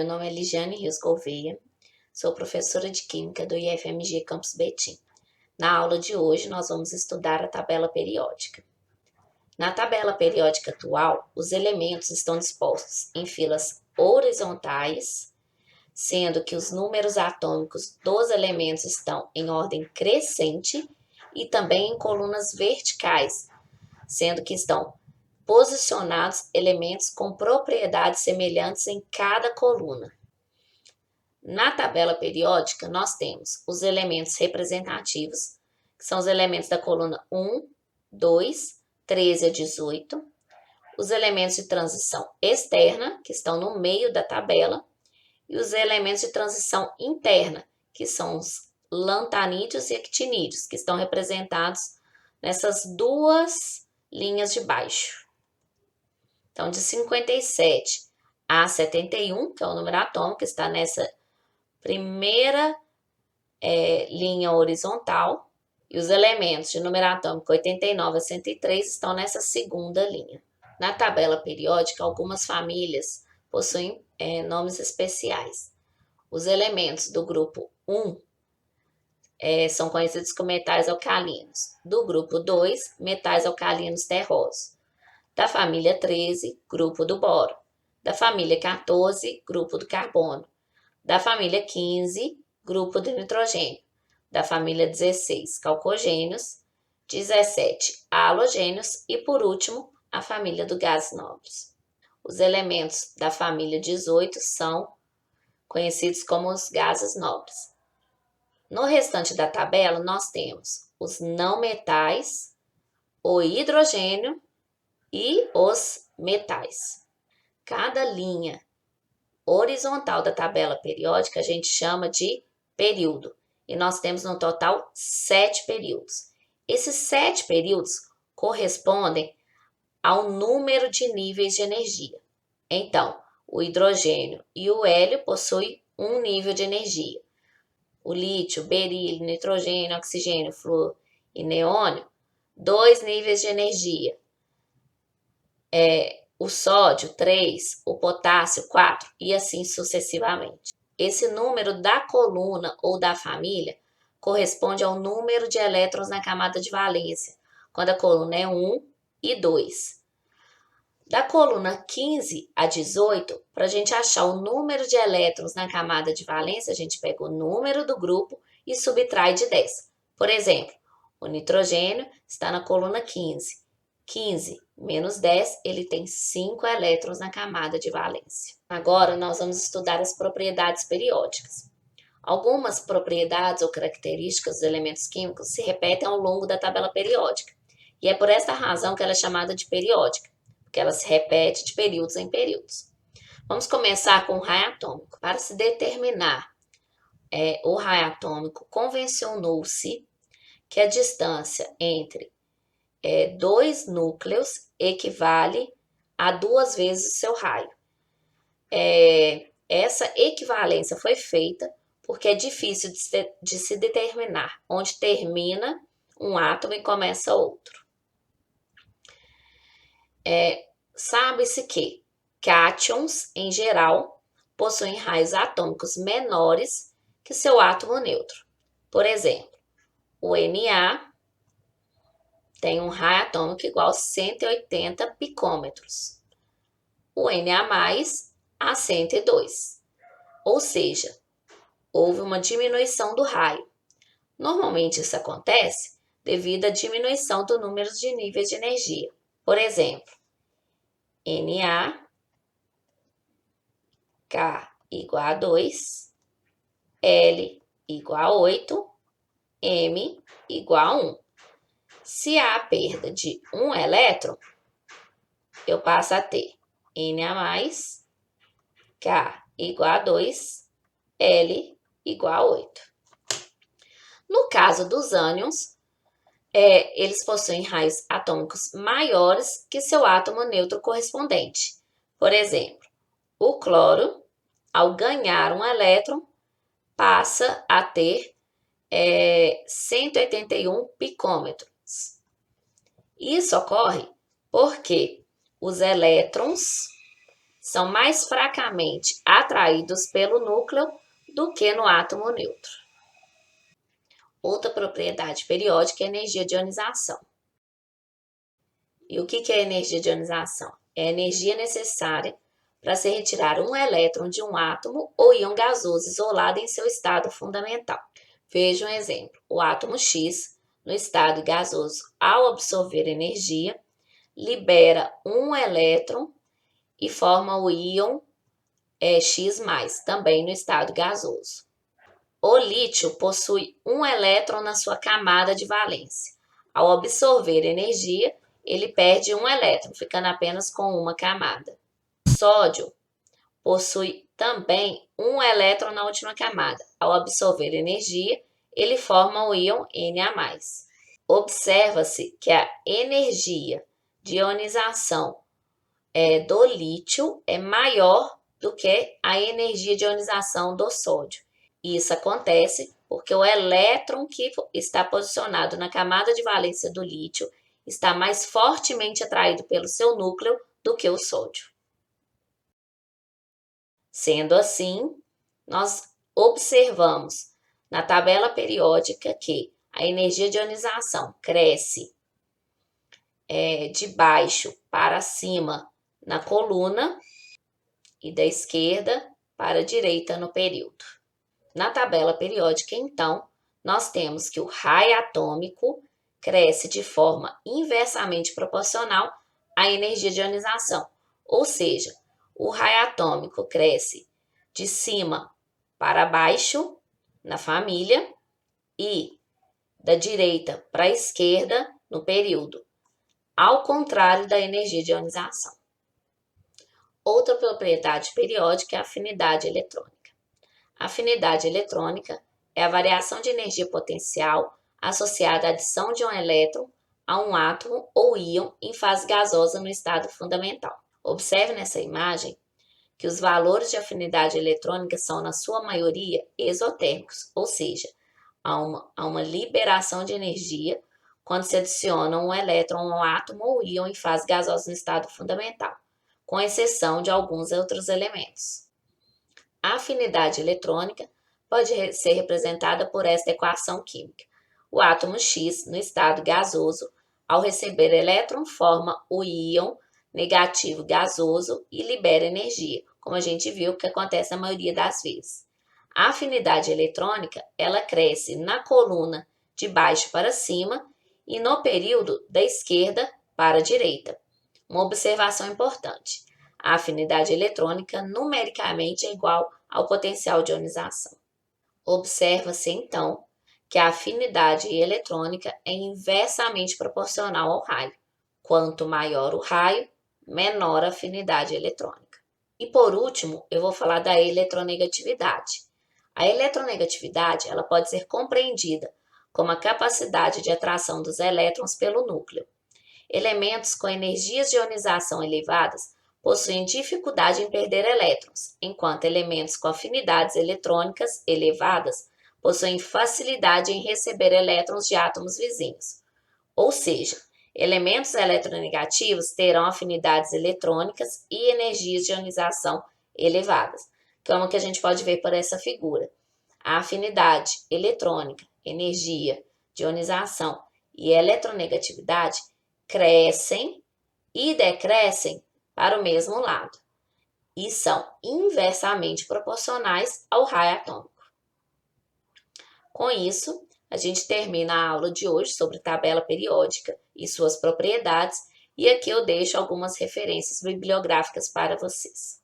meu nome é Ligiane Rios Gouveia, sou professora de Química do IFMG Campus Betim. Na aula de hoje, nós vamos estudar a tabela periódica. Na tabela periódica atual, os elementos estão dispostos em filas horizontais, sendo que os números atômicos dos elementos estão em ordem crescente e também em colunas verticais, sendo que estão posicionados elementos com propriedades semelhantes em cada coluna. Na tabela periódica, nós temos os elementos representativos, que são os elementos da coluna 1, 2, 13 a 18, os elementos de transição externa, que estão no meio da tabela, e os elementos de transição interna, que são os lantanídeos e actinídeos, que estão representados nessas duas linhas de baixo. Então, de 57 a 71, que é o número atômico, que está nessa primeira linha horizontal, e os elementos de número atômico 89 a 103 estão nessa segunda linha. Na tabela periódica, algumas famílias possuem nomes especiais. Os elementos do grupo 1 são conhecidos como metais alcalinos. Do grupo 2, metais alcalinos terrosos. Da família 13, grupo do boro. Da família 14, grupo do carbono. Da família 15, grupo do nitrogênio. Da família 16, calcogênios. 17, halogênios. E, por último, a família do gases nobres. Os elementos da família 18 são conhecidos como os gases nobres. No restante da tabela, nós temos os não metais, o hidrogênio e os metais. Cada linha horizontal da tabela periódica a gente chama de período. E nós temos no total 7 períodos. Esses 7 períodos correspondem ao número de níveis de energia. Então, o hidrogênio e o hélio possuem um nível de energia. O lítio, berílio, nitrogênio, oxigênio, flúor e neônio, 2 níveis de energia. O sódio, 3, o potássio, 4, e assim sucessivamente. Esse número da coluna ou da família corresponde ao número de elétrons na camada de valência, quando a coluna é 1 e 2. Da coluna 15 a 18, para a gente achar o número de elétrons na camada de valência, a gente pega o número do grupo e subtrai de 10. Por exemplo, o nitrogênio está na coluna 15. 15 menos 10, ele tem 5 elétrons na camada de valência. Agora, nós vamos estudar as propriedades periódicas. Algumas propriedades ou características dos elementos químicos se repetem ao longo da tabela periódica. E é por esta razão que ela é chamada de periódica, porque ela se repete de períodos em períodos. Vamos começar com o raio atômico. Para se determinar o raio atômico, convencionou-se que a distância entre 2 núcleos equivale a 2 vezes o seu raio. Essa equivalência foi feita porque é difícil de se determinar onde termina um átomo e começa outro. Sabe-se que cátions, em geral, possuem raios atômicos menores que seu átomo neutro. Por exemplo, o Na tem um raio atômico igual a 180 picômetros. O Na+, a 102. Ou seja, houve uma diminuição do raio. Normalmente isso acontece devido à diminuição do número de níveis de energia. Por exemplo, Na, K igual a 2, L igual a 8, M igual a 1. Se há a perda de um elétron, eu passo a ter Na+, K igual a 2, L igual a 8. No caso dos ânions, eles possuem raios atômicos maiores que seu átomo neutro correspondente. Por exemplo, o cloro, ao ganhar um elétron, passa a ter 181 picômetros. Isso ocorre porque os elétrons são mais fracamente atraídos pelo núcleo do que no átomo neutro. Outra propriedade periódica é a energia de ionização. E o que é energia de ionização? É a energia necessária para se retirar um elétron de um átomo ou íon gasoso isolado em seu estado fundamental. Veja um exemplo. O átomo X, no estado gasoso, ao absorver energia, libera um elétron e forma o íon X+, também no estado gasoso. O lítio possui um elétron na sua camada de valência. Ao absorver energia, ele perde um elétron, ficando apenas com uma camada. O sódio possui também um elétron na última camada. Ao absorver energia, ele forma o íon Na+. Observa-se que a energia de ionização do lítio é maior do que a energia de ionização do sódio. Isso acontece porque o elétron que está posicionado na camada de valência do lítio está mais fortemente atraído pelo seu núcleo do que o sódio. Sendo assim, nós observamos na tabela periódica que a energia de ionização cresce de baixo para cima na coluna e da esquerda para a direita no período. Na tabela periódica, então, nós temos que o raio atômico cresce de forma inversamente proporcional à energia de ionização, ou seja, o raio atômico cresce de cima para baixo na família e da direita para a esquerda no período, ao contrário da energia de ionização. Outra propriedade periódica é a afinidade eletrônica. A afinidade eletrônica é a variação de energia potencial associada à adição de um elétron a um átomo ou íon em fase gasosa no estado fundamental. Observe nessa imagem que os valores de afinidade eletrônica são, na sua maioria, exotérmicos, ou seja, há uma liberação de energia quando se adiciona um elétron a um átomo ou íon em fase gasosa no estado fundamental, com exceção de alguns outros elementos. A afinidade eletrônica pode ser representada por esta equação química. O átomo X, no estado gasoso, ao receber elétron, forma o íon negativo gasoso e libera energia, como a gente viu que acontece na maioria das vezes. A afinidade eletrônica, ela cresce na coluna de baixo para cima e no período da esquerda para a direita. Uma observação importante. A afinidade eletrônica numericamente é igual ao potencial de ionização. Observa-se, então, que a afinidade eletrônica é inversamente proporcional ao raio. Quanto maior o raio, menor a afinidade eletrônica. E por último, eu vou falar da eletronegatividade. A eletronegatividade ela pode ser compreendida como a capacidade de atração dos elétrons pelo núcleo. Elementos com energias de ionização elevadas possuem dificuldade em perder elétrons, enquanto elementos com afinidades eletrônicas elevadas possuem facilidade em receber elétrons de átomos vizinhos. Ou seja, elementos eletronegativos terão afinidades eletrônicas e energias de ionização elevadas, como que a gente pode ver por essa figura. A afinidade eletrônica, energia de ionização e eletronegatividade crescem e decrescem para o mesmo lado e são inversamente proporcionais ao raio atômico. Com isso, a gente termina a aula de hoje sobre tabela periódica e suas propriedades, e aqui eu deixo algumas referências bibliográficas para vocês.